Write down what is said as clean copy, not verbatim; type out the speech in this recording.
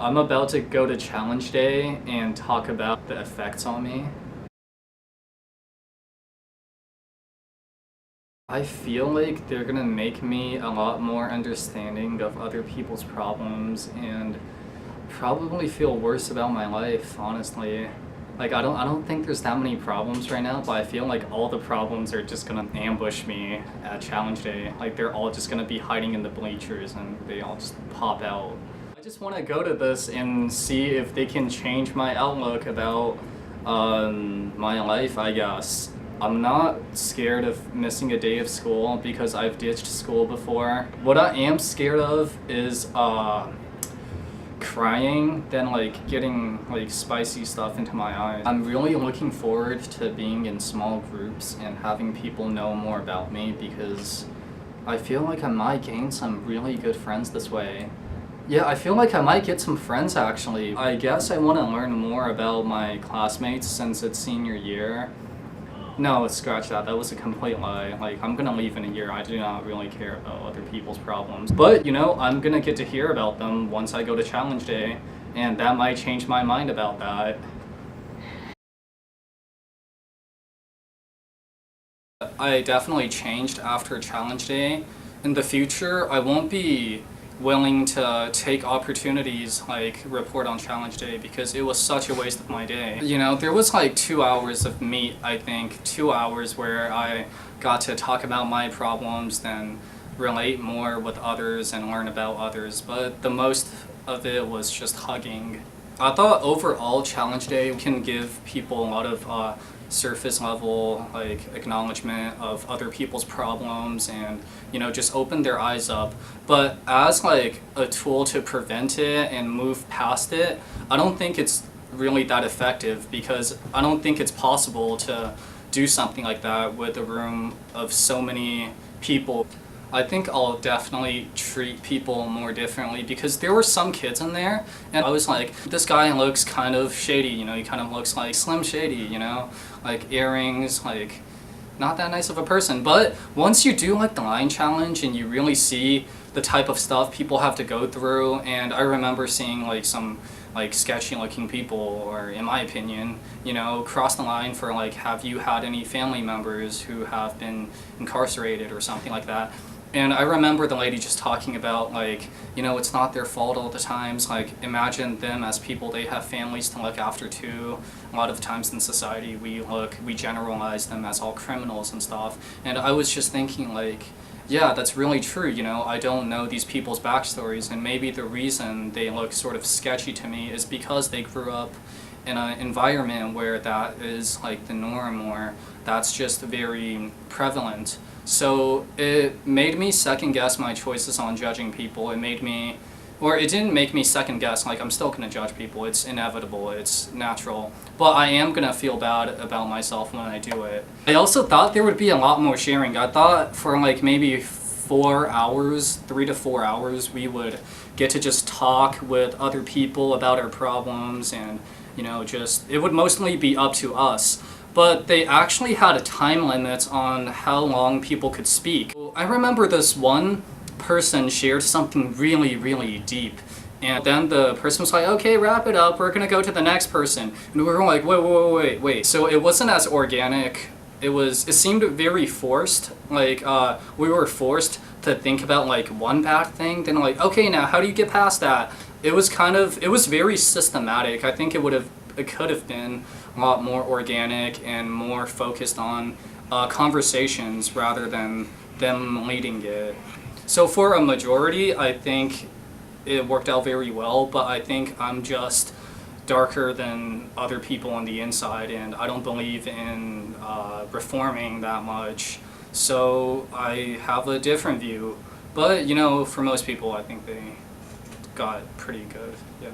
I'm about to go to Challenge Day and talk about the effects on me. I feel like they're gonna make me a lot more understanding of other people's problems and probably feel worse about my life, honestly. Like I don't think there's that many problems right now, but I feel like all the problems are just gonna ambush me at Challenge Day. Like they're all just gonna be hiding in the bleachers and they all just pop out. I just want to go to this and see if they can change my outlook about my life, I guess. I'm not scared of missing a day of school because I've ditched school before. What I am scared of is crying, then like getting like spicy stuff into my eyes. I'm really looking forward to being in small groups and having people know more about me because I feel like I might gain some really good friends this way. Yeah, I feel like I might get some friends actually. I guess I want to learn more about my classmates since it's senior year. No, scratch that. That was a complete lie. Like, I'm gonna leave in a year. I do not really care about other people's problems. But, you know, I'm gonna get to hear about them once I go to Challenge Day, and that might change my mind about that. I definitely changed after Challenge Day. In the future, I won't be willing to take opportunities like report on Challenge Day because it was such a waste of my day. You know, there was like 2 hours of meat, I think, 2 hours where I got to talk about my problems, then relate more with others and learn about others, but the most of it was just hugging. I thought overall Challenge Day can give people a lot of surface level like acknowledgement of other people's problems and, you know, just open their eyes up, but as like a tool to prevent it and move past it, I don't think it's really that effective because I don't think it's possible to do something like that with a room of so many people. I think I'll definitely treat people more differently because there were some kids in there and I was like, this guy looks kind of shady, you know, he kind of looks like Slim Shady, you know, like earrings, like not that nice of a person. But once you do like the line challenge and you really see the type of stuff people have to go through, and I remember seeing like some like sketchy looking people, or in my opinion, you know, cross the line for like, have you had any family members who have been incarcerated or something like that. And I remember the lady just talking about like, you know, it's not their fault all the times. Like, imagine them as people, they have families to look after too. A lot of times in society we generalize them as all criminals and stuff. And I was just thinking like, yeah, that's really true, you know, I don't know these people's backstories, and maybe the reason they look sort of sketchy to me is because they grew up in an environment where that is like the norm, or that's just very prevalent. So it made me second guess my choices on judging people. It made me, or it didn't make me second guess, like I'm still gonna judge people, it's inevitable, it's natural, but I am gonna feel bad about myself when I do it. I also thought there would be a lot more sharing. I thought for like maybe 4 hours, 3 to 4 hours, we would get to just talk with other people about our problems and, you know, just, it would mostly be up to us. But they actually had a time limit on how long people could speak. I remember this one person shared something really, really deep, and then the person was like, okay, wrap it up, we're gonna go to the next person. And we were like, wait. So it wasn't as organic. It seemed very forced. Like, we were forced to think about like one bad thing, then like, okay, now how do you get past that? It was very systematic. I think it could have been a lot more organic and more focused on conversations rather than them leading it. So for a majority, I think it worked out very well, but I think I'm just darker than other people on the inside, and I don't believe in reforming that much. So I have a different view. But, you know, for most people, I think they got pretty good, yeah.